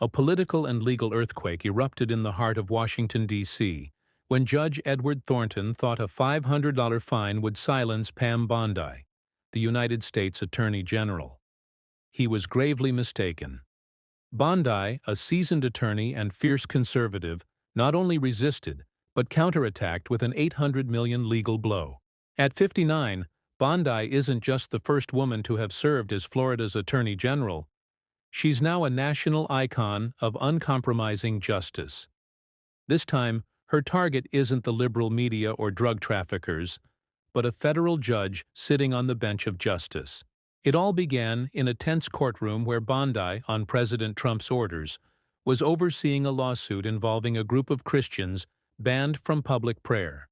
A political and legal earthquake erupted in the heart of Washington, D.C., when Judge Edward Thornton thought a $500 fine would silence Pam Bondi, the United States Attorney General. He was gravely mistaken. Bondi, a seasoned attorney and fierce conservative, not only resisted, but counterattacked with an $800 million legal blow. At 59, Bondi isn't just the first woman to have served as Florida's Attorney General. She's now a national icon of uncompromising justice. This time, her target isn't the liberal media or drug traffickers, but a federal judge sitting on the bench of justice. It all began in a tense courtroom where Bondi, on President Trump's orders, was overseeing a lawsuit involving a group of Christians banned from public prayer.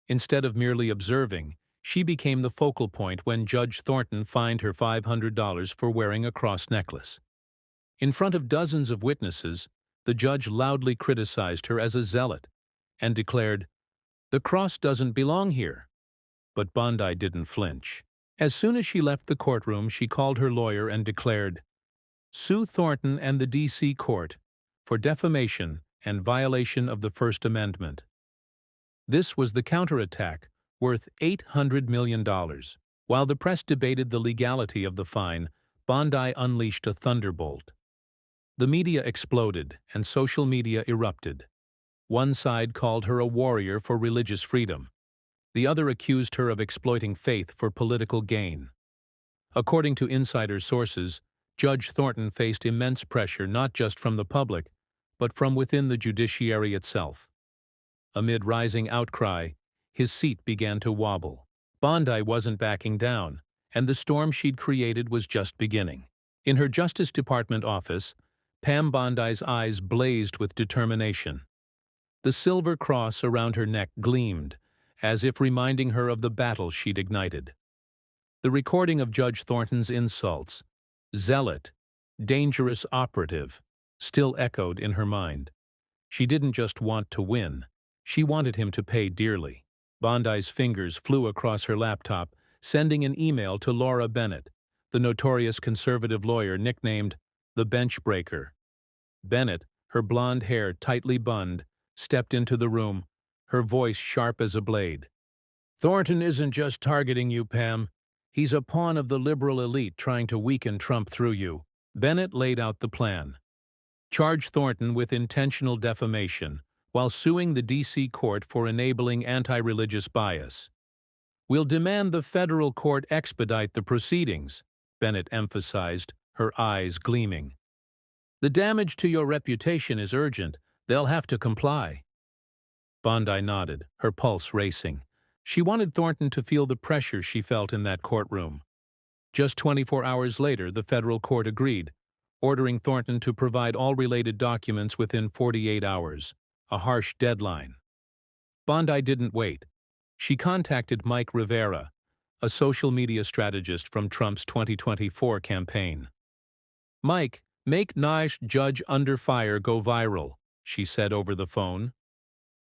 Instead of merely observing, she became the focal point when Judge Thornton fined her $500 for wearing a cross necklace. In front of dozens of witnesses, the judge loudly criticized her as a zealot and declared, "The cross doesn't belong here." But Bondi didn't flinch. As soon as she left the courtroom, she called her lawyer and declared, "Sue Thornton and the D.C. court for defamation and violation of the First Amendment." This was the counterattack, worth $800 million. While the press debated the legality of the fine, Bondi unleashed a thunderbolt. The media exploded, and social media erupted. One side called her a warrior for religious freedom. The other accused her of exploiting faith for political gain. According to insider sources, Judge Thornton faced immense pressure not just from the public, but from within the judiciary itself. Amid rising outcry, his seat began to wobble. Bondi wasn't backing down, and the storm she'd created was just beginning. In her Justice Department office, Pam Bondi's eyes blazed with determination. The silver cross around her neck gleamed, as if reminding her of the battle she'd ignited. The recording of Judge Thornton's insults, "zealot," "dangerous operative," still echoed in her mind. She didn't just want to win, she wanted him to pay dearly. Bondi's fingers flew across her laptop, sending an email to Laura Bennett, the notorious conservative lawyer nicknamed the Bench Breaker. Bennett, her blonde hair tightly bunned, stepped into the room, her voice sharp as a blade. "Thornton isn't just targeting you, Pam. He's a pawn of the liberal elite trying to weaken Trump through you." Bennett laid out the plan. Charge Thornton with intentional defamation while suing the D.C. court for enabling anti-religious bias. "We'll demand the federal court expedite the proceedings," Bennett emphasized, her eyes gleaming. "The damage to your reputation is urgent. They'll have to comply." Bondi nodded, her pulse racing. She wanted Thornton to feel the pressure she felt in that courtroom. Just 24 hours later, the federal court agreed, ordering Thornton to provide all related documents within 48 hours, a harsh deadline. Bondi didn't wait. She contacted Mike Rivera, a social media strategist from Trump's 2024 campaign. "Mike, make nice judge under fire go viral," she said over the phone.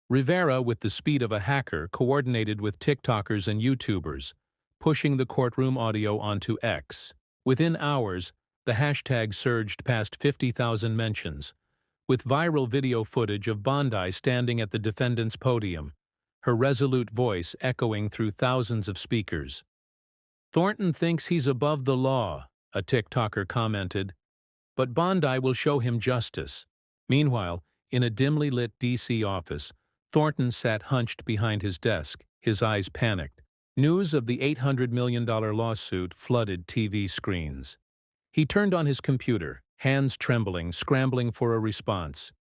Rivera, with the speed of a hacker, coordinated with TikTokers and YouTubers, pushing the courtroom audio onto X. Within hours, the hashtag surged past 50,000 mentions, with viral video footage of Bondi standing at the defendant's podium, her resolute voice echoing through thousands of speakers. "Thornton thinks he's above the law," a TikToker commented, "but Bondi will show him justice." Meanwhile, in a dimly lit D.C. office, Thornton sat hunched behind his desk, his eyes panicked. News of the $800 million lawsuit flooded TV screens. He turned on his computer, hands trembling, scrambling for a response.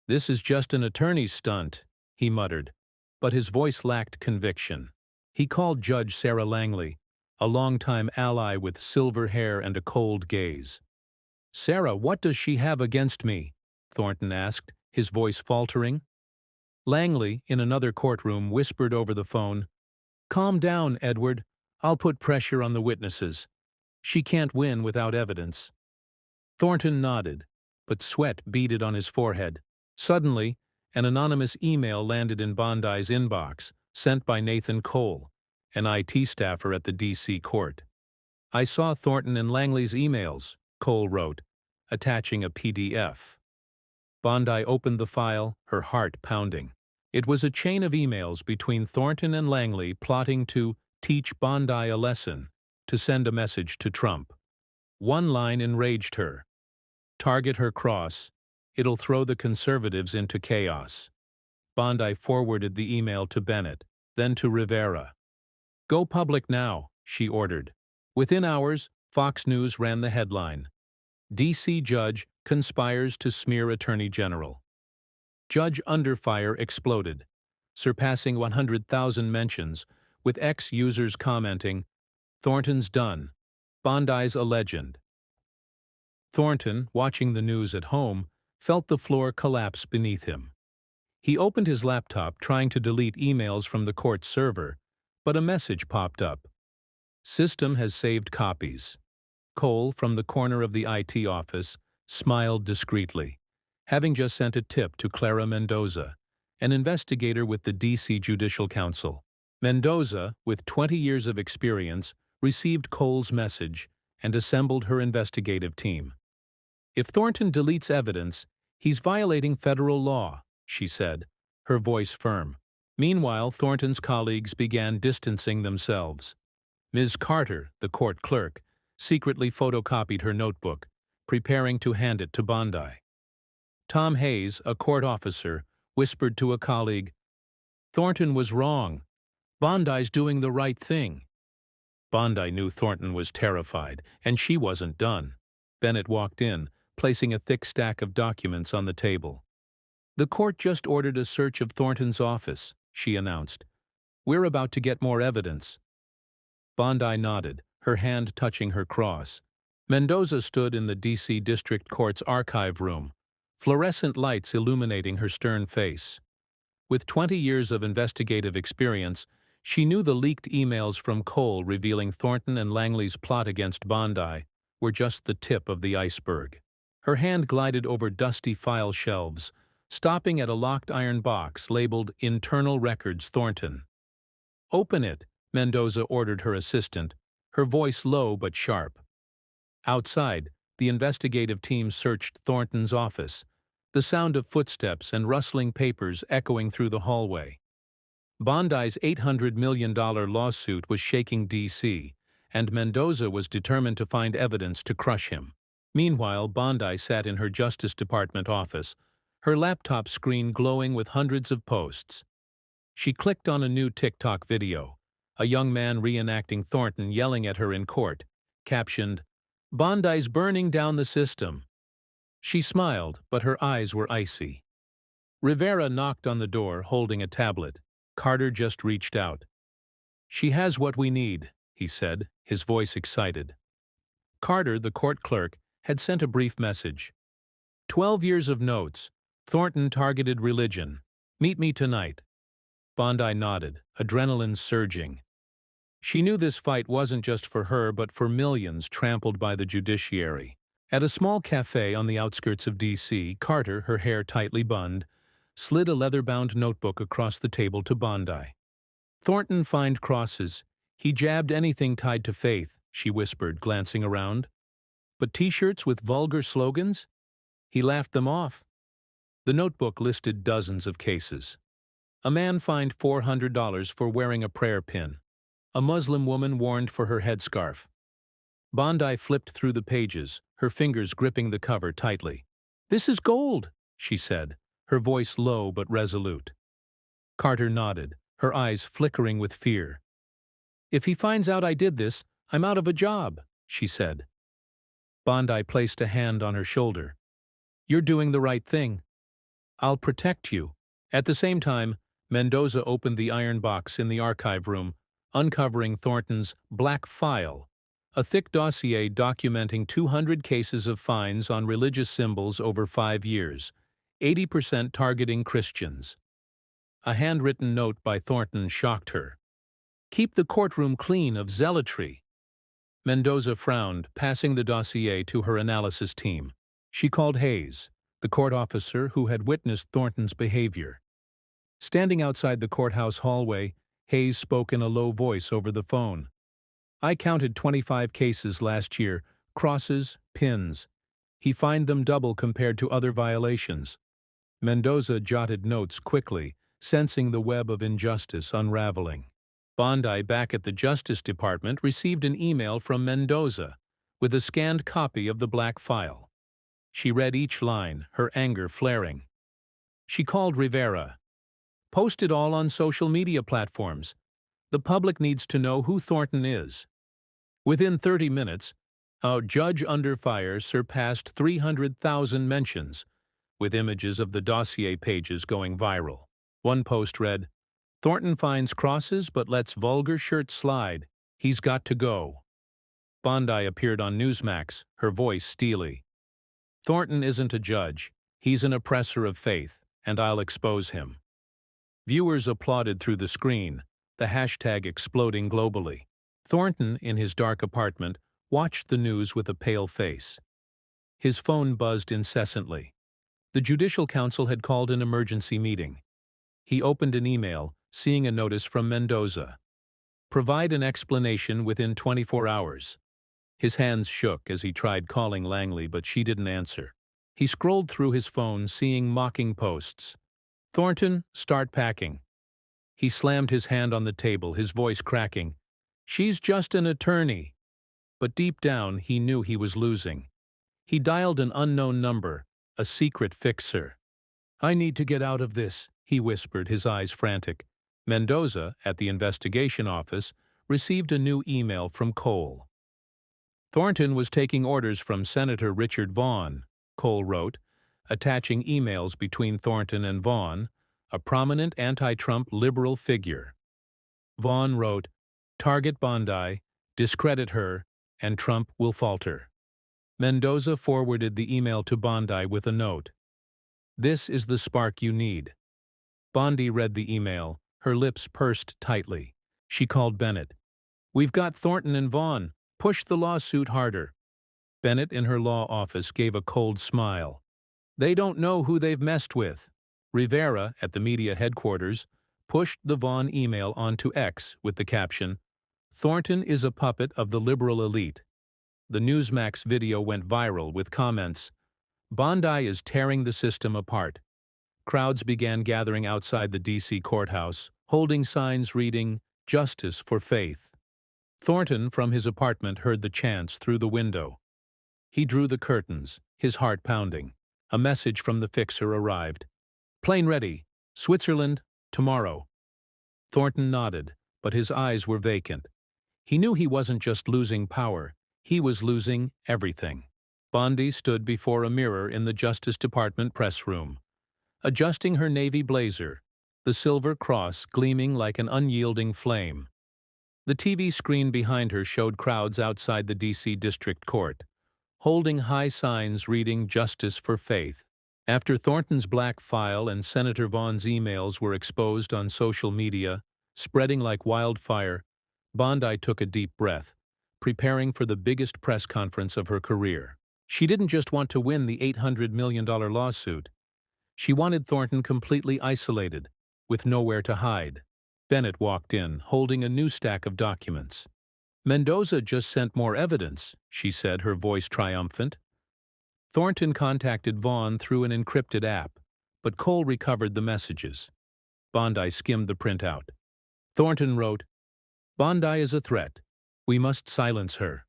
"This is just an attorney's stunt," he muttered, but his voice lacked conviction. He called Judge Sarah Langley, a longtime ally with silver hair and a cold gaze. "Sarah, what does she have against me?" Thornton asked, his voice faltering. Langley, in another courtroom, whispered over the phone, "Calm down, Edward. I'll put pressure on the witnesses. She can't win without evidence." Thornton nodded, but sweat beaded on his forehead. Suddenly, an anonymous email landed in Bondi's inbox, sent by Nathan Cole, an IT staffer at the D.C. court. "I saw Thornton and Langley's emails," Cole wrote. attaching a PDF. Bondi opened the file, her heart pounding. It was a chain of emails between Thornton and Langley plotting to teach Bondi a lesson, to send a message to Trump. One line enraged her. Target her cross. It'll throw the conservatives into chaos. Bondi forwarded the email to Bennett, then to Rivera. Go public now, she ordered. Within hours, Fox News ran the headline. D.C. judge conspires to smear Attorney General. Judge under fire exploded, surpassing 100,000 mentions, with ex-users commenting, Thornton's done. Bondi's a legend. Thornton, watching the news at home, felt the floor collapse beneath him. He opened his laptop trying to delete emails from the court server, but a message popped up. System has saved copies. Cole, from the corner of the IT office, smiled discreetly, having just sent a tip to Clara Mendoza, an investigator with the D.C. Judicial Council. Mendoza, with 20 years of experience, received Cole's message and assembled her investigative team. If Thornton deletes evidence, he's violating federal law, she said, her voice firm. Meanwhile, Thornton's colleagues began distancing themselves. Ms. Carter, the court clerk, secretly photocopied her notebook, preparing to hand it to Bondi. Tom Hayes, a court officer, whispered to a colleague, Thornton was wrong. Bondi's doing the right thing. Bondi knew Thornton was terrified, and she wasn't done. Bennett walked in, placing a thick stack of documents on the table. The court just ordered a search of Thornton's office, she announced. We're about to get more evidence. Bondi nodded, her hand touching her cross. Mendoza stood in the D.C. District Court's archive room, fluorescent lights illuminating her stern face. With 20 years of investigative experience, she knew the leaked emails from Cole revealing Thornton and Langley's plot against Bondi were just the tip of the iceberg. Her hand glided over dusty file shelves, stopping at a locked iron box labeled Internal Records Thornton. Open it, Mendoza ordered her assistant, her voice low but sharp. Outside, the investigative team searched Thornton's office, the sound of footsteps and rustling papers echoing through the hallway. Bondi's $800 million lawsuit was shaking D.C., and Mendoza was determined to find evidence to crush him. Meanwhile, Bondi sat in her Justice Department office, her laptop screen glowing with hundreds of posts. She clicked on a new TikTok video, a young man reenacting Thornton yelling at her in court, captioned, Bondi's burning down the system. She smiled, but her eyes were icy. Rivera knocked on the door, holding a tablet. Carter just reached out. She has what we need, he said, his voice excited. Carter, the court clerk, had sent a brief message. 12 years of notes. Thornton targeted religion. Meet me tonight. Bondi nodded, adrenaline surging. She knew this fight wasn't just for her but for millions trampled by the judiciary. At a small cafe on the outskirts of D.C., Carter, her hair tightly bunned, slid a leather-bound notebook across the table to Bondi. Thornton find crosses. He jabbed anything tied to faith, she whispered, glancing around. But T-shirts with vulgar slogans? He laughed them off. The notebook listed dozens of cases. A man fined $400 for wearing a prayer pin. A Muslim woman warned for her headscarf. Bondi flipped through the pages, her fingers gripping the cover tightly. This is gold, she said, her voice low but resolute. Carter nodded, her eyes flickering with fear. If he finds out I did this, I'm out of a job, she said. Bondi placed a hand on her shoulder. You're doing the right thing. I'll protect you. At the same time, Mendoza opened the iron box in the archive room, uncovering Thornton's black file, a thick dossier documenting 200 cases of fines on religious symbols over 5 years, 80% targeting Christians. A handwritten note by Thornton shocked her. Keep the courtroom clean of zealotry. Mendoza frowned, passing the dossier to her analysis team. She called Hayes, the court officer who had witnessed Thornton's behavior. Standing outside the courthouse hallway, Hayes spoke in a low voice over the phone. I counted 25 cases last year, crosses, pins. He fined them double compared to other violations. Mendoza jotted notes quickly, sensing the web of injustice unraveling. Bondi, back at the Justice Department, received an email from Mendoza with a scanned copy of the black file. She read each line, her anger flaring. She called Rivera. "Post it all on social media platforms. The public needs to know who Thornton is." Within 30 minutes, a judge under fire surpassed 300,000 mentions, with images of the dossier pages going viral. One post read, "Thornton finds crosses but lets vulgar shirts slide. He's got to go." Bondi appeared on Newsmax, her voice steely. "Thornton isn't a judge. He's an oppressor of faith, and I'll expose him." Viewers applauded through the screen, the hashtag exploding globally. Thornton, in his dark apartment, watched the news with a pale face. His phone buzzed incessantly. The Judicial Council had called an emergency meeting. He opened an email, seeing a notice from Mendoza. "Provide an explanation within 24 hours. His hands shook as he tried calling Langley, but she didn't answer. He scrolled through his phone, seeing mocking posts. "Thornton, start packing." He slammed his hand on the table, his voice cracking. "She's just an attorney." But deep down, he knew he was losing. He dialed an unknown number, a secret fixer. "I need to get out of this," he whispered, his eyes frantic. Mendoza, at the investigation office, received a new email from Cole. "Thornton was taking orders from Senator Richard Vaughn," Cole wrote, attaching emails between Thornton and Vaughn, a prominent anti-Trump liberal figure. Vaughn wrote, "Target Bondi, discredit her, and Trump will falter." Mendoza forwarded the email to Bondi with a note. "This is the spark you need." Bondi read the email, her lips pursed tightly. She called Bennett. "We've got Thornton and Vaughn. Push the lawsuit harder." Bennett, in her law office, gave a cold smile. "They don't know who they've messed with." Rivera, at the media headquarters, pushed the Vaughn email onto X with the caption, "Thornton is a puppet of the liberal elite." The Newsmax video went viral with comments, "Bondi is tearing the system apart." Crowds began gathering outside the D.C. courthouse, holding signs reading, "Justice for Faith." Thornton, from his apartment, heard the chants through the window. He drew the curtains, his heart pounding. A message from the fixer arrived. "Plane ready. Switzerland, tomorrow." Thornton nodded, but his eyes were vacant. He knew he wasn't just losing power, he was losing everything. Bondi stood before a mirror in the Justice Department press room, adjusting her navy blazer, the silver cross gleaming like an unyielding flame. The TV screen behind her showed crowds outside the D.C. District Court, holding high signs reading "Justice for Faith." After Thornton's black file and Senator Vaughn's emails were exposed on social media, spreading like wildfire, Bondi took a deep breath, preparing for the biggest press conference of her career. She didn't just want to win the $800 million lawsuit. She wanted Thornton completely isolated, with nowhere to hide. Bennett walked in, holding a new stack of documents. "Mendoza just sent more evidence," she said, her voice triumphant. Thornton contacted Vaughn through an encrypted app, but Cole recovered the messages. Bondi skimmed the printout. Thornton wrote, "Bondi is a threat. We must silence her."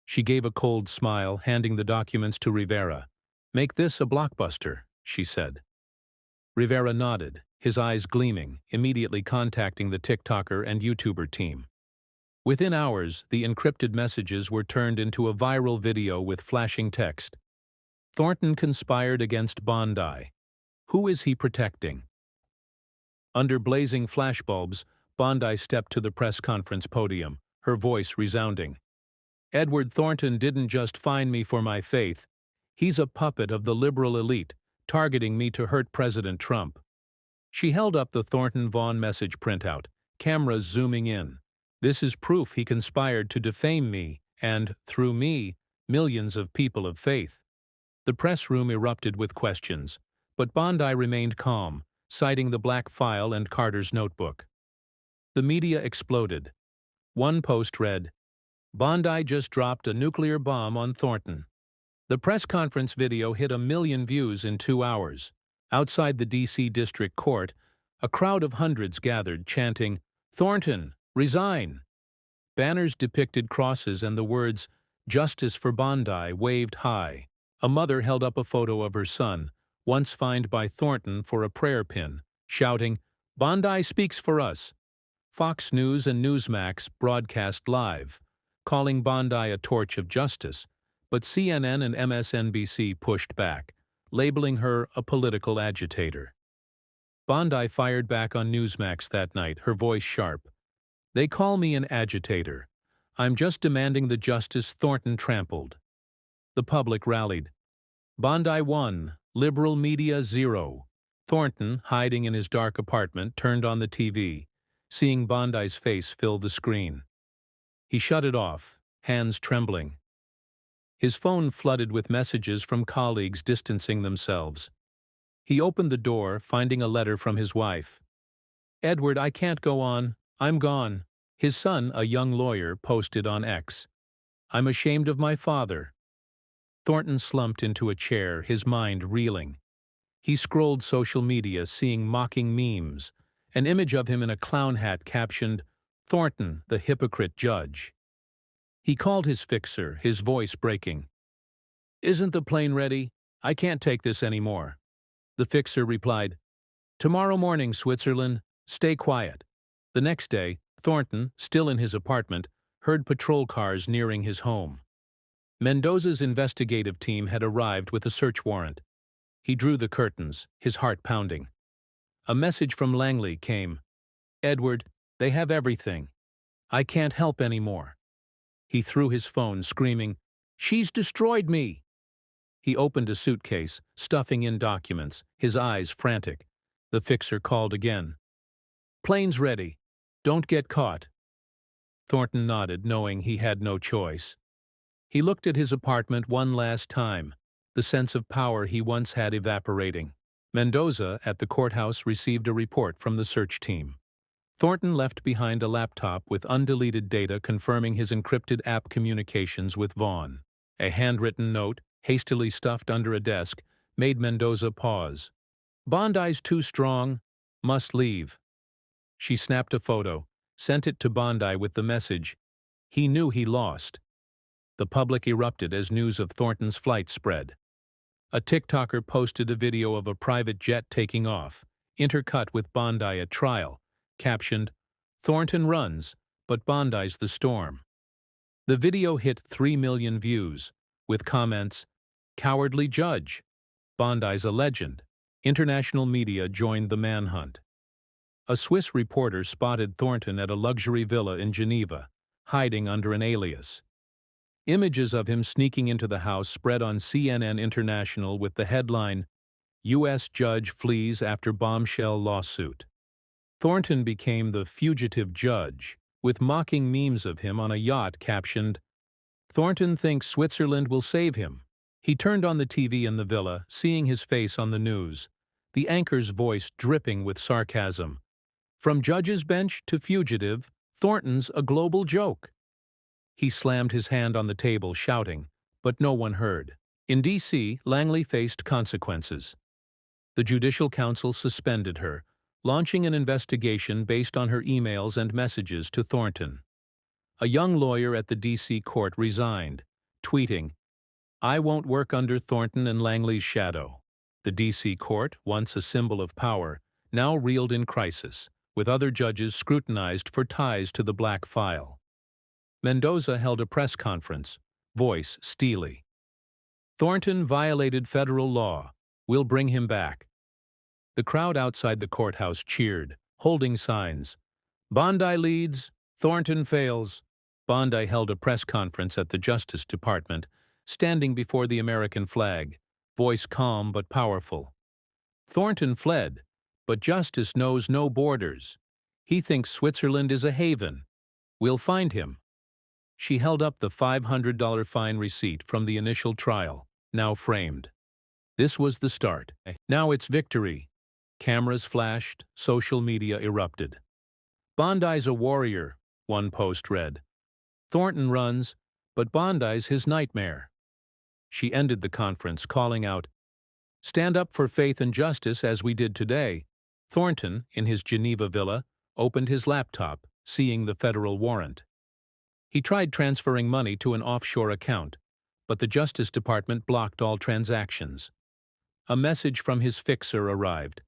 She gave a cold smile, handing the documents to Rivera. "Make this a blockbuster," she said. Rivera nodded, his eyes gleaming, immediately contacting the TikToker and YouTuber team. Within hours, the encrypted messages were turned into a viral video with flashing text. "Thornton conspired against Bondi. Who is he protecting?" Under blazing flashbulbs, Bondi stepped to the press conference podium, her voice resounding. "Edward Thornton didn't just find me for my faith. He's a puppet of the liberal elite, targeting me to hurt President Trump." She held up the Thornton-Vaughn message printout, cameras zooming in. "This is proof he conspired to defame me, and, through me, millions of people of faith." The press room erupted with questions, but Bondi remained calm, citing the black file and Carter's notebook. The media exploded. One post read, "Bondi just dropped a nuclear bomb on Thornton." The press conference video hit 1 million views in 2 hours. Outside the D.C. District Court, a crowd of hundreds gathered, chanting, "Thornton, resign!" Banners depicted crosses and the words, "Justice for Bondi," waved high. A mother held up a photo of her son, once fined by Thornton for a prayer pin, shouting, "Bondi speaks for us." Fox News and Newsmax broadcast live, calling Bondi a torch of justice, but CNN and MSNBC pushed back, labeling her a political agitator. Bondi fired back on Newsmax that night, her voice sharp. "They call me an agitator. I'm just demanding the justice Thornton trampled." The public rallied. Bondi won, liberal media 0. Thornton, hiding in his dark apartment, turned on the TV, seeing Bondi's face fill the screen. He shut it off, hands trembling. His phone flooded with messages from colleagues distancing themselves. He opened the door, finding a letter from his wife. "Edward, I can't go on. I'm gone." His son, a young lawyer, posted on X, "I'm ashamed of my father." Thornton slumped into a chair, his mind reeling. He scrolled social media, seeing mocking memes, an image of him in a clown hat captioned, "Thornton, the hypocrite judge." He called his fixer, his voice breaking. "Isn't the plane ready? I can't take this anymore." The fixer replied, "Tomorrow morning, Switzerland. Stay quiet." The next day, Thornton, still in his apartment, heard patrol cars nearing his home. Mendoza's investigative team had arrived with a search warrant. He drew the curtains, his heart pounding. A message from Langley came. "Edward, they have everything. I can't help anymore." He threw his phone, screaming, "She's destroyed me!" He opened a suitcase, stuffing in documents, his eyes frantic. The fixer called again. "Plane's ready. Don't get caught." Thornton nodded, knowing he had no choice. He looked at his apartment one last time, the sense of power he once had evaporating. Mendoza, at the courthouse, received a report from the search team. Thornton left behind a laptop with undeleted data confirming his encrypted app communications with Vaughn. A handwritten note, hastily stuffed under a desk, made Mendoza pause. "Bondi's too strong. Must leave." She snapped a photo, sent it to Bondi with the message, "He knew he lost." The public erupted as news of Thornton's flight spread. A TikToker posted a video of a private jet taking off, intercut with Bondi at trial, captioned, "Thornton runs, but Bondi's the storm." The video hit 3 million views, with comments, "Cowardly judge. Bondi's a legend." International media joined the manhunt. A Swiss reporter spotted Thornton at a luxury villa in Geneva, hiding under an alias. Images of him sneaking into the house spread on CNN International with the headline, "U.S. Judge Flees After Bombshell Lawsuit." Thornton became the fugitive judge, with mocking memes of him on a yacht captioned, "Thornton thinks Switzerland will save him." He turned on the TV in the villa, seeing his face on the news, the anchor's voice dripping with sarcasm. "From judge's bench to fugitive, Thornton's a global joke." He slammed his hand on the table, shouting, but no one heard. In D.C., Langley faced consequences. The Judicial Council suspended her, launching an investigation based on her emails and messages to Thornton. A young lawyer at the D.C. court resigned, tweeting, "I won't work under Thornton and Langley's shadow." The D.C. court, once a symbol of power, now reeled in crisis, with other judges scrutinized for ties to the black file. Mendoza held a press conference, voice steely. "Thornton violated federal law. We'll bring him back." The crowd outside the courthouse cheered, holding signs. "Bondi leads, Thornton fails." Bondi held a press conference at the Justice Department, standing before the American flag, voice calm but powerful. "Thornton fled, but justice knows no borders. He thinks Switzerland is a haven. We'll find him." She held up the $500 fine receipt from the initial trial, now framed. This was the start. Now it's victory. Cameras flashed, social media erupted. "Bondi's a warrior," one post read. "Thornton runs, but Bondi's his nightmare." She ended the conference, calling out, "Stand up for faith and justice as we did today." Thornton, in his Geneva villa, opened his laptop, seeing the federal warrant. He tried transferring money to an offshore account, but the Justice Department blocked all transactions. A message from his fixer arrived.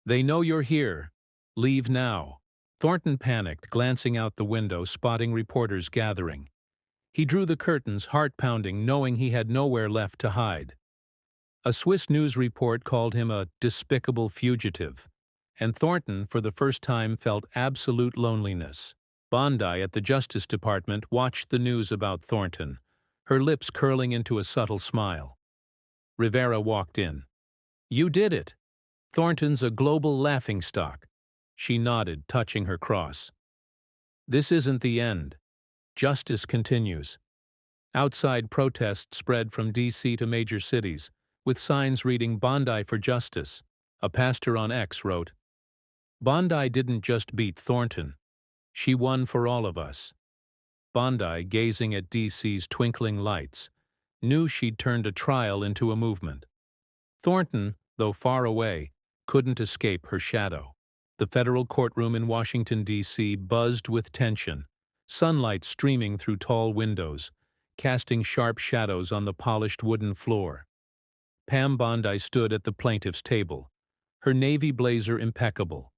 "They know you're here. Leave now." Thornton panicked, glancing out the window, spotting reporters gathering. He drew the curtains, heart pounding, knowing he had nowhere left to hide. A Swiss news report called him a despicable fugitive, and Thornton, for the first time, felt absolute loneliness. Bondi at the Justice Department watched the news about Thornton, her lips curling into a subtle smile. Rivera walked in. "You did it. Thornton's a global laughingstock." She nodded, touching her cross. "This isn't the end. Justice continues." Outside, protests spread from D.C. to major cities, with signs reading "Bondi for Justice." A pastor on X wrote, "Bondi didn't just beat Thornton. She won for all of us." Bondi, gazing at D.C.'s twinkling lights, knew she'd turned a trial into a movement. Thornton, though far away, couldn't escape her shadow. The federal courtroom in Washington, D.C. buzzed with tension, sunlight streaming through tall windows, casting sharp shadows on the polished wooden floor. Pam Bondi stood at the plaintiff's table, her navy blazer impeccable,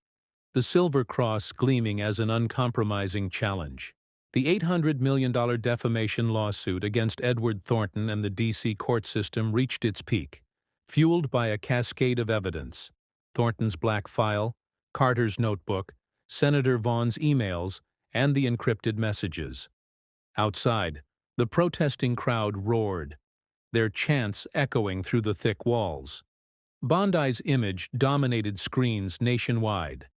the silver cross gleaming as an uncompromising challenge. The $800 million defamation lawsuit against Edward Thornton and the D.C. court system reached its peak, fueled by a cascade of evidence: Thornton's black file, Carter's notebook, Senator Vaughn's emails, and the encrypted messages. Outside, the protesting crowd roared, their chants echoing through the thick walls. Bondi's image dominated screens nationwide.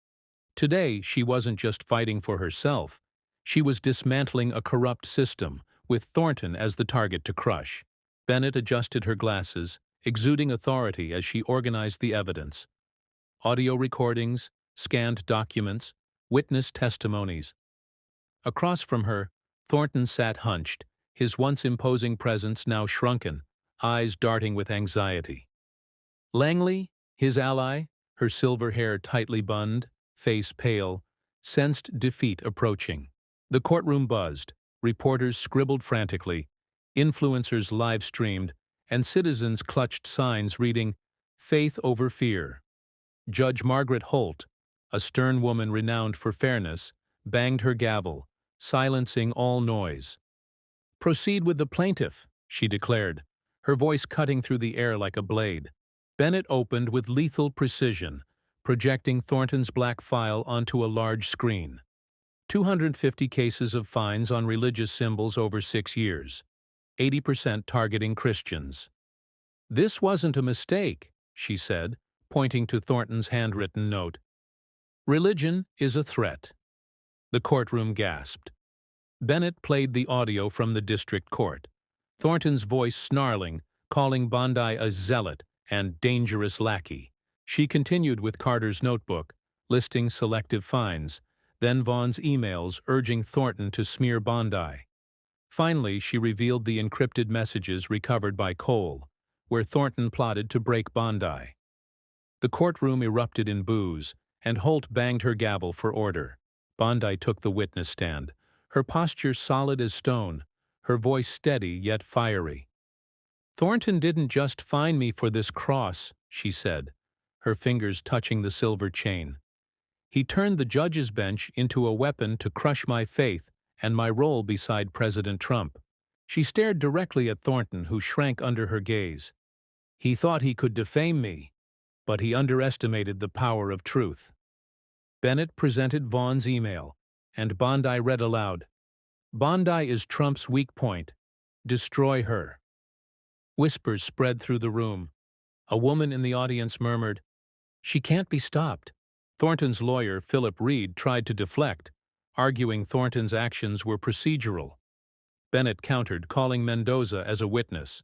Today, she wasn't just fighting for herself. She was dismantling a corrupt system, with Thornton as the target to crush. Bennett adjusted her glasses, exuding authority as she organized the evidence. Audio recordings, scanned documents, witness testimonies. Across from her, Thornton sat hunched, his once imposing presence now shrunken, eyes darting with anxiety. Langley, his ally, her silver hair tightly bunned, face pale, sensed defeat approaching. The courtroom buzzed, reporters scribbled frantically, influencers live-streamed, and citizens clutched signs reading, "Faith over fear." Judge Margaret Holt, a stern woman renowned for fairness, banged her gavel, silencing all noise. "Proceed with the plaintiff," she declared, her voice cutting through the air like a blade. Bennett opened with lethal precision, projecting Thornton's black file onto a large screen. 250 cases of fines on religious symbols over 6 years, 80% targeting Christians. "This wasn't a mistake," she said, pointing to Thornton's handwritten note. "Religion is a threat." The courtroom gasped. Bennett played the audio from the district court, Thornton's voice snarling, calling Bondi a zealot and dangerous lackey. She continued with Carter's notebook, listing selective fines, then Vaughn's emails urging Thornton to smear Bondi. Finally, she revealed the encrypted messages recovered by Cole, where Thornton plotted to break Bondi. The courtroom erupted in boos, and Holt banged her gavel for order. Bondi took the witness stand, her posture solid as stone, her voice steady yet fiery. "Thornton didn't just fine me for this cross," she said, her fingers touching the silver chain. "He turned the judge's bench into a weapon to crush my faith and my role beside President Trump." She stared directly at Thornton, who shrank under her gaze. "He thought he could defame me, but he underestimated the power of truth." Bennett presented Vaughn's email, and Bondi read aloud, "Bondi is Trump's weak point. Destroy her." Whispers spread through the room. A woman in the audience murmured, "She can't be stopped." Thornton's lawyer, Philip Reed, tried to deflect, arguing Thornton's actions were procedural. Bennett countered, calling Mendoza as a witness.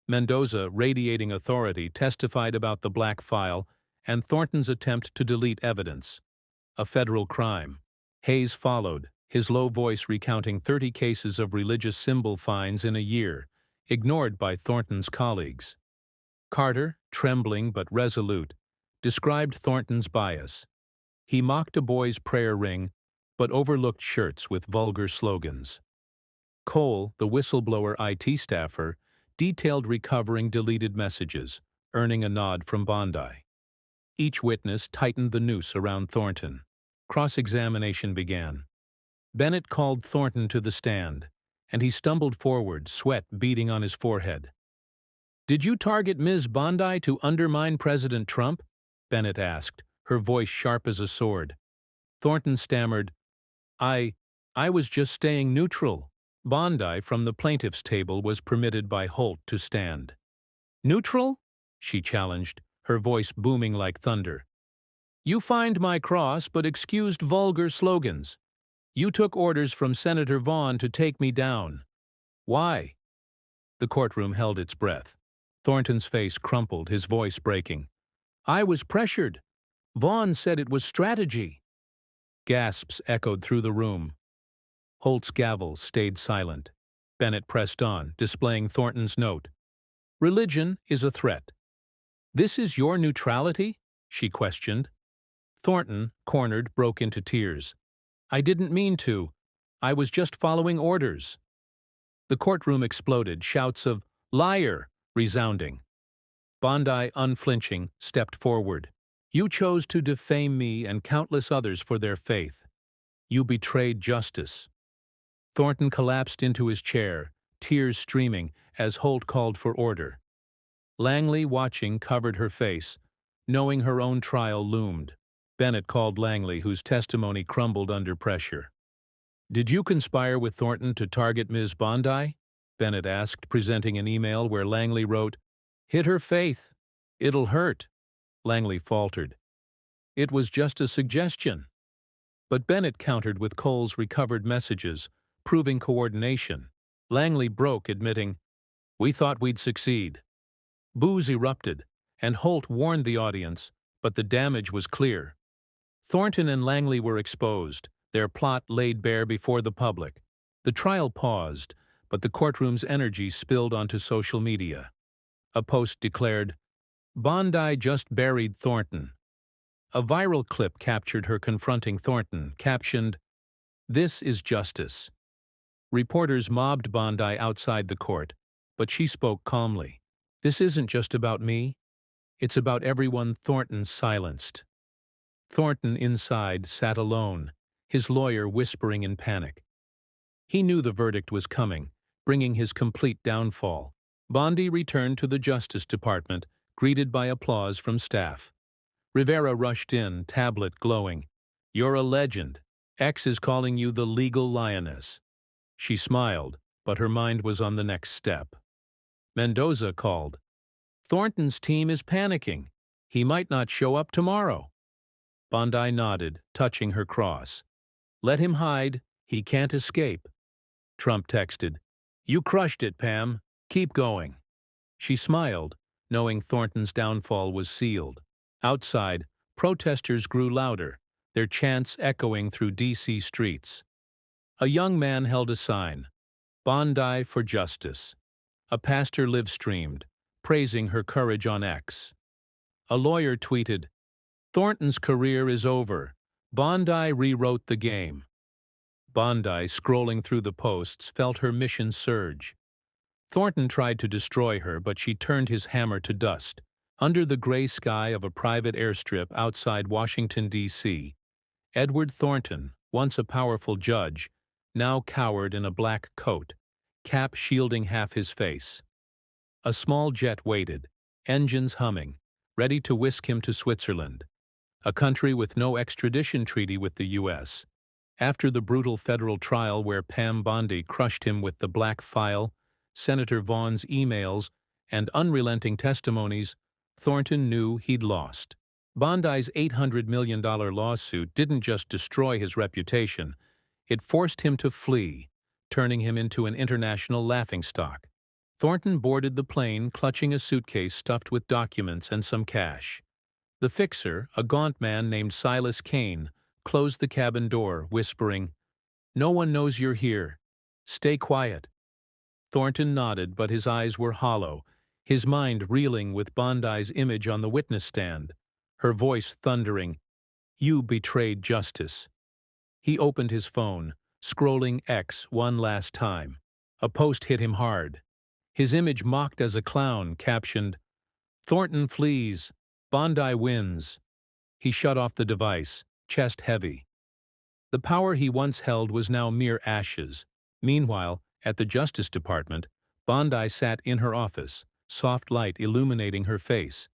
Mendoza, radiating authority, testified about the black file and Thornton's attempt to delete evidence. A federal crime. Hayes followed, his low voice recounting 30 cases of religious symbol fines in a year, ignored by Thornton's colleagues. Carter, trembling but resolute, described Thornton's bias. He mocked a boy's prayer ring, but overlooked shirts with vulgar slogans. Cole, the whistleblower IT staffer, detailed recovering deleted messages, earning a nod from Bondi. Each witness tightened the noose around Thornton. Cross-examination began. Bennett called Thornton to the stand, and he stumbled forward, sweat beading on his forehead. "Did you target Ms. Bondi to undermine President Trump?" Bennett asked, her voice sharp as a sword. Thornton stammered, I was just staying neutral." Bondi, from the plaintiff's table, was permitted by Holt to stand. "Neutral?" she challenged, her voice booming like thunder. "You fined my cross but excused vulgar slogans. You took orders from Senator Vaughn to take me down. Why?" The courtroom held its breath. Thornton's face crumpled, his voice breaking. "I was pressured. Vaughn said it was strategy." Gasps echoed through the room. Holt's gavel stayed silent. Bennett pressed on, displaying Thornton's note. "Religion is a threat." "This is your neutrality?" she questioned. Thornton, cornered, broke into tears. "I didn't mean to. I was just following orders." The courtroom exploded, shouts of "Liar!" resounding. Bondi, unflinching, stepped forward. "You chose to defame me and countless others for their faith. You betrayed justice." Thornton collapsed into his chair, tears streaming, as Holt called for order. Langley, watching, covered her face, knowing her own trial loomed. Bennett called Langley, whose testimony crumbled under pressure. "Did you conspire with Thornton to target Ms. Bondi?" Bennett asked, presenting an email where Langley wrote, "Hit her faith. It'll hurt." Langley faltered. "It was just a suggestion." But Bennett countered with Cole's recovered messages, proving coordination. Langley broke, admitting, "We thought we'd succeed." Boos erupted, and Holt warned the audience, but the damage was clear. Thornton and Langley were exposed, their plot laid bare before the public. The trial paused, but the courtroom's energy spilled onto social media. A post declared, "Bondi just buried Thornton." A viral clip captured her confronting Thornton, captioned, "This is justice." Reporters mobbed Bondi outside the court, but she spoke calmly. "This isn't just about me. It's about everyone Thornton silenced." Thornton, inside, sat alone, his lawyer whispering in panic. He knew the verdict was coming, bringing his complete downfall. Bondi returned to the Justice Department, greeted by applause from staff. Rivera rushed in, tablet glowing. "You're a legend. X is calling you the legal lioness." She smiled, but her mind was on the next step. Mendoza called. "Thornton's team is panicking. He might not show up tomorrow." Bondi nodded, touching her cross. "Let him hide. He can't escape." Trump texted, "You crushed it, Pam. Keep going." She smiled, knowing Thornton's downfall was sealed. Outside, protesters grew louder, their chants echoing through D.C. streets. A young man held a sign, "Bondi for Justice." A pastor live-streamed, praising her courage on X. A lawyer tweeted, "Thornton's career is over. Bondi rewrote the game." Bondi, scrolling through the posts, felt her mission surge. Thornton tried to destroy her, but she turned his hammer to dust. Under the gray sky of a private airstrip outside Washington, D.C., Edward Thornton, once a powerful judge, now cowered in a black coat, cap shielding half his face. A small jet waited, engines humming, ready to whisk him to Switzerland, a country with no extradition treaty with the U.S. After the brutal federal trial where Pam Bondi crushed him with the black file, Senator Vaughn's emails, and unrelenting testimonies, Thornton knew he'd lost. Bondi's $800 million lawsuit didn't just destroy his reputation, it forced him to flee, turning him into an international laughingstock. Thornton boarded the plane, clutching a suitcase stuffed with documents and some cash. The fixer, a gaunt man named Silas Kane, closed the cabin door, whispering, "No one knows you're here. Stay quiet." Thornton nodded, but his eyes were hollow, his mind reeling with Bondi's image on the witness stand, her voice thundering, "You betrayed justice." He opened his phone, scrolling X one last time. A post hit him hard. His image mocked as a clown, captioned, "Thornton flees. Bondi wins." He shut off the device, chest heavy. The power he once held was now mere ashes. Meanwhile, at the Justice Department, Bondi sat in her office, soft light illuminating her face.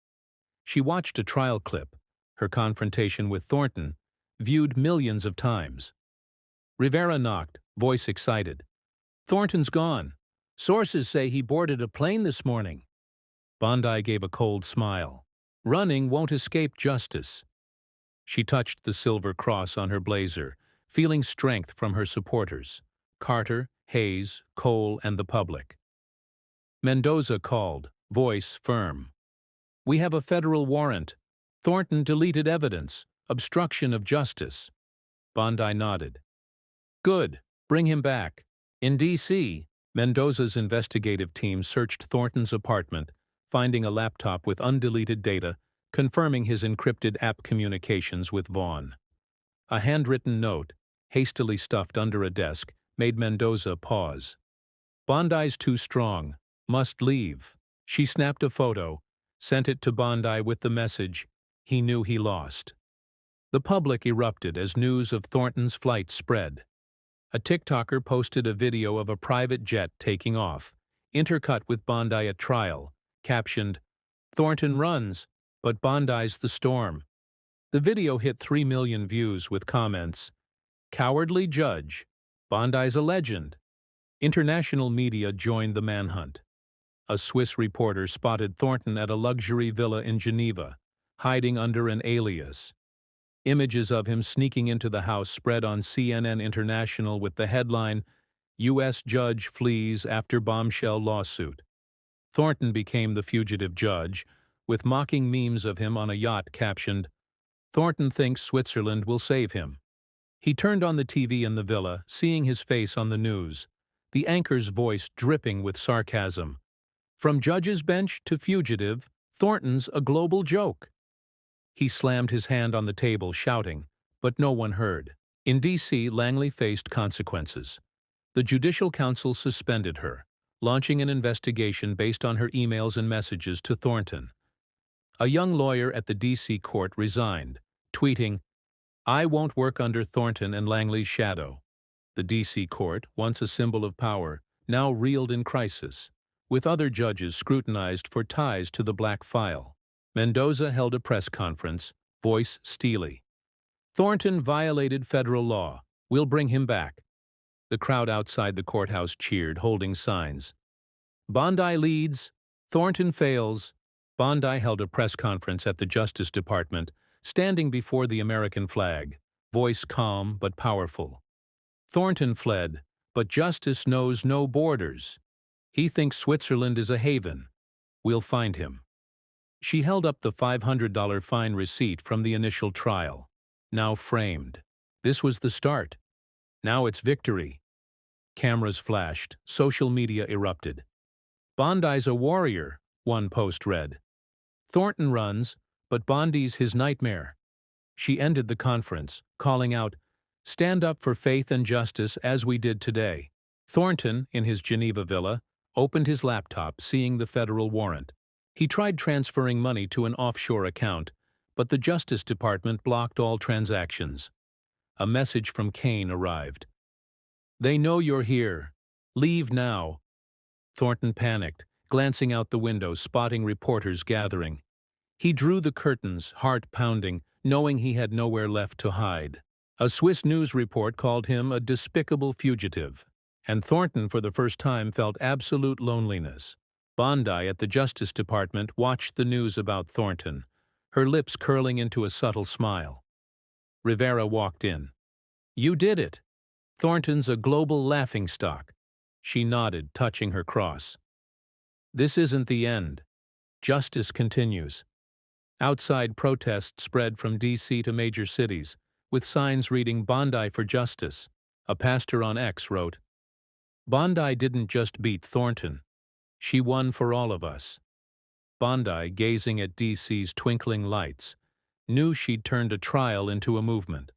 She watched a trial clip, her confrontation with Thornton, viewed millions of times. Rivera knocked, voice excited. "Thornton's gone. Sources say he boarded a plane this morning." Bondi gave a cold smile. "Running won't escape justice." She touched the silver cross on her blazer, feeling strength from her supporters, Carter, Hayes, Cole, and the public. Mendoza called, voice firm. "We have a federal warrant. Thornton deleted evidence. Obstruction of justice." Bondi nodded. "Good. Bring him back." In D.C., Mendoza's investigative team searched Thornton's apartment, finding a laptop with undeleted data, confirming his encrypted app communications with Vaughn. A handwritten note, hastily stuffed under a desk, made Mendoza pause. "Bondi's too strong. Must leave." She snapped a photo, sent it to Bondi with the message, "He knew he lost." The public erupted as news of Thornton's flight spread. A TikToker posted a video of a private jet taking off, intercut with Bondi at trial, captioned, "Thornton runs, but Bondi's the storm." The video hit 3 million views with comments, "Cowardly judge. Bondi's a legend." International media joined the manhunt. A Swiss reporter spotted Thornton at a luxury villa in Geneva, hiding under an alias. Images of him sneaking into the house spread on CNN International with the headline, "U.S. Judge Flees After Bombshell Lawsuit." Thornton became the fugitive judge, with mocking memes of him on a yacht captioned, "Thornton thinks Switzerland will save him." He turned on the TV in the villa, seeing his face on the news, the anchor's voice dripping with sarcasm. "From judge's bench to fugitive, Thornton's a global joke." He slammed his hand on the table, shouting, but no one heard. In D.C., Langley faced consequences. The Judicial Council suspended her, launching an investigation based on her emails and messages to Thornton. A young lawyer at the D.C. court resigned, tweeting, "I won't work under Thornton and Langley's shadow." The D.C. court, once a symbol of power, now reeled in crisis, with other judges scrutinized for ties to the black file. Mendoza held a press conference, voice steely. "Thornton violated federal law. We'll bring him back." The crowd outside the courthouse cheered, holding signs. "Bondi leads. Thornton fails." Bondi held a press conference at the Justice Department, standing before the American flag, voice calm but powerful. "Thornton fled, but justice knows no borders. He thinks Switzerland is a haven. We'll find him." She held up the $500 fine receipt from the initial trial, now framed. This was the start. Now it's victory. Cameras flashed, social media erupted. "Bondi's a warrior," one post read. "Thornton runs, but Bondi's his nightmare." She ended the conference, calling out, "Stand up for faith and justice as we did today." Thornton, in his Geneva villa, opened his laptop, seeing the federal warrant. He tried transferring money to an offshore account, but the Justice Department blocked all transactions. A message from Kane arrived. "They know you're here. Leave now." Thornton panicked, glancing out the window, spotting reporters gathering. He drew the curtains, heart pounding, knowing he had nowhere left to hide. A Swiss news report called him a despicable fugitive, and Thornton for the first time felt absolute loneliness. Bondi at the Justice Department watched the news about Thornton, her lips curling into a subtle smile. Rivera walked in. "You did it. Thornton's a global laughingstock." She nodded, touching her cross. "This isn't the end. Justice continues." Outside protests spread from D.C. to major cities, with signs reading "Bondi for Justice." A pastor on X wrote, Bondi didn't just beat Thornton. She won for all of us. Bondi, gazing at DC's twinkling lights, knew she'd turned a trial into a movement.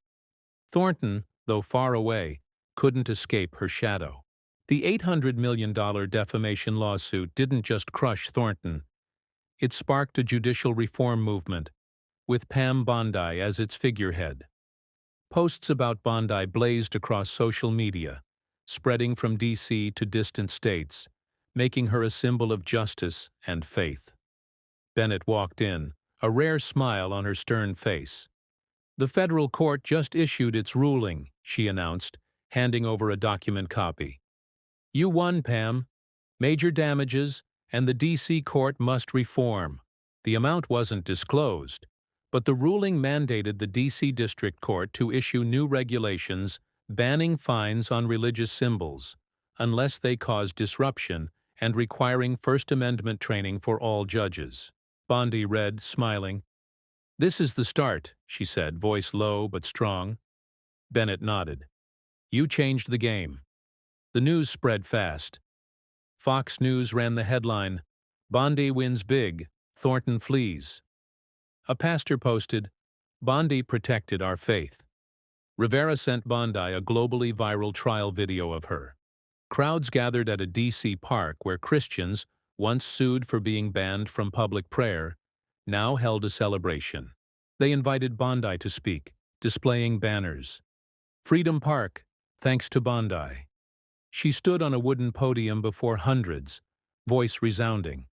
Thornton, though far away, couldn't escape her shadow. The $800 million defamation lawsuit didn't just crush Thornton. It sparked a judicial reform movement, with Pam Bondi as its figurehead. Posts about Bondi blazed across social media, spreading from D.C. to distant states, making her a symbol of justice and faith. Bennett walked in, a rare smile on her stern face. "The federal court just issued its ruling," she announced, handing over a document copy. "You won, Pam. Major damages, and the D.C. court must reform." The amount wasn't disclosed, but the ruling mandated the D.C. District Court to issue new regulations banning fines on religious symbols, unless they cause disruption, and requiring First Amendment training for all judges. Bondi read, smiling. "This is the start," she said, voice low but strong. Bennett nodded. "You changed the game." The news spread fast. Fox News ran the headline, "Bondi wins big, Thornton flees." A pastor posted, "Bondi protected our faith." Rivera sent Bondi a globally viral trial video of her. Crowds gathered at a D.C. park where Christians, once sued for being banned from public prayer, now held a celebration. They invited Bondi to speak, displaying banners. "Freedom Park, thanks to Bondi." She stood on a wooden podium before hundreds, voice resounding.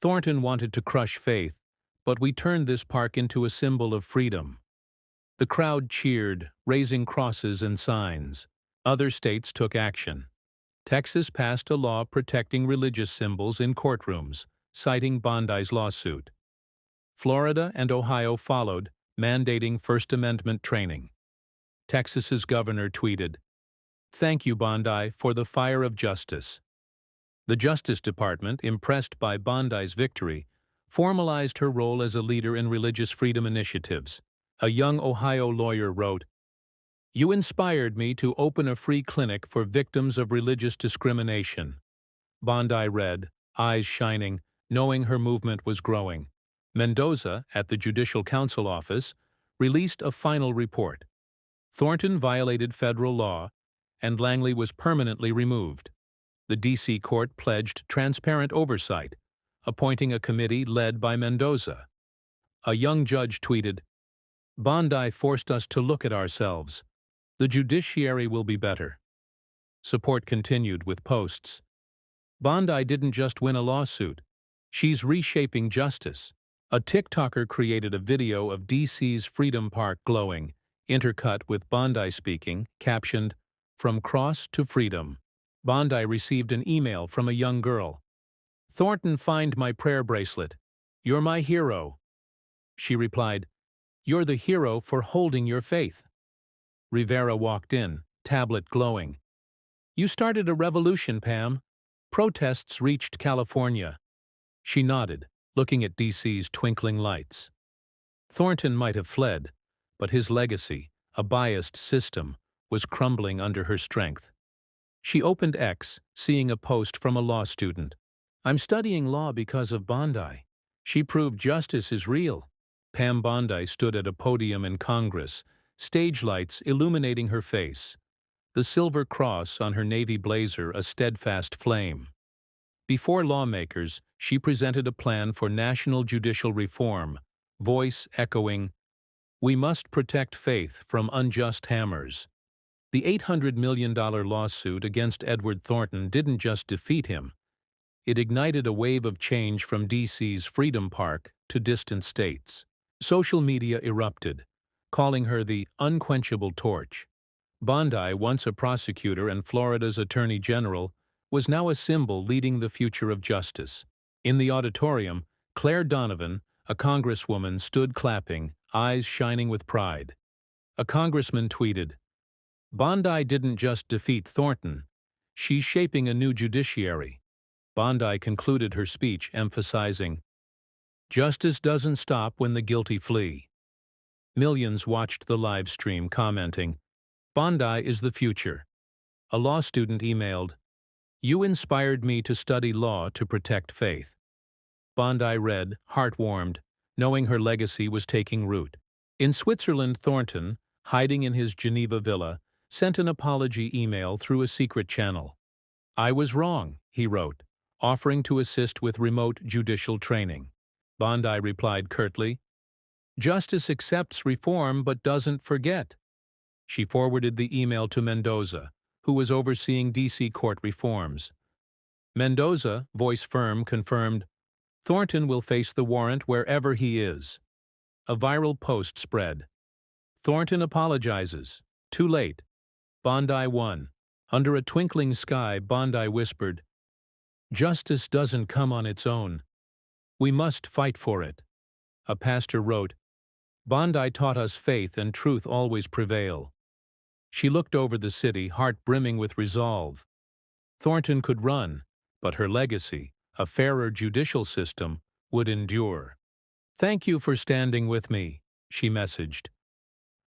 "Thornton wanted to crush faith, but we turned this park into a symbol of freedom." The crowd cheered, raising crosses and signs. Other states took action. Texas passed a law protecting religious symbols in courtrooms, citing Bondi's lawsuit. Florida and Ohio followed, mandating First Amendment training. Texas's governor tweeted, "Thank you, Bondi, for the fire of justice." The Justice Department, impressed by Bondi's victory, formalized her role as a leader in religious freedom initiatives. A young Ohio lawyer wrote, "You inspired me to open a free clinic for victims of religious discrimination." Bondi read, eyes shining, knowing her movement was growing. Mendoza, at the Judicial Council office, released a final report. Thornton violated federal law, and Langley was permanently removed. The D.C. court pledged transparent oversight, appointing a committee led by Mendoza. A young judge tweeted, "Bondi forced us to look at ourselves. The judiciary will be better." Support continued with posts. "Bondi didn't just win a lawsuit. She's reshaping justice." A TikToker created a video of D.C.'s Freedom Park glowing, intercut with Bondi speaking, captioned, "From Cross to Freedom." Bondi received an email from a young girl. "Thornton, find my prayer bracelet. You're my hero." She replied, "You're the hero for holding your faith." Rivera walked in, tablet glowing. "You started a revolution, Pam. Protests reached California." She nodded, looking at D.C.'s twinkling lights. Thornton might have fled, but his legacy, a biased system, was crumbling under her strength. She opened X, seeing a post from a law student. "I'm studying law because of Bondi. She proved justice is real." Pam Bondi stood at a podium in Congress, stage lights illuminating her face, the silver cross on her navy blazer a steadfast flame. Before lawmakers, she presented a plan for national judicial reform, voice echoing, "We must protect faith from unjust hammers." The $800 million lawsuit against Edward Thornton didn't just defeat him. It ignited a wave of change from D.C.'s Freedom Park to distant states. Social media erupted, calling her the unquenchable torch. Bondi, once a prosecutor and Florida's Attorney General, was now a symbol leading the future of justice. In the auditorium, Claire Donovan, a congresswoman, stood clapping, eyes shining with pride. A congressman tweeted, "Bondi didn't just defeat Thornton. She's shaping a new judiciary." Bondi concluded her speech emphasizing, "Justice doesn't stop when the guilty flee." Millions watched the live stream commenting, "Bondi is the future." A law student emailed, You inspired me to study law to protect faith. Bondi read, heart-warmed, knowing her legacy was taking root. In Switzerland, Thornton, hiding in his Geneva villa, sent an apology email through a secret channel. I was wrong, he wrote, offering to assist with remote judicial training. Bondi replied curtly, "Justice accepts reform but doesn't forget." She forwarded the email to Mendoza, who was overseeing D.C. court reforms. Mendoza, voice firm, confirmed, "Thornton will face the warrant wherever he is." A viral post spread. Thornton apologizes. Too late. Bondi won. Under a twinkling sky, Bondi whispered, "Justice doesn't come on its own. We must fight for it." A pastor wrote, "Bondi taught us faith and truth always prevail." She looked over the city, heart brimming with resolve. Thornton could run, but her legacy, a fairer judicial system, would endure. "Thank you for standing with me," she messaged.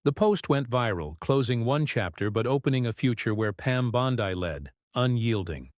The post went viral, closing one chapter but opening a future where Pam Bondi led, unyielding.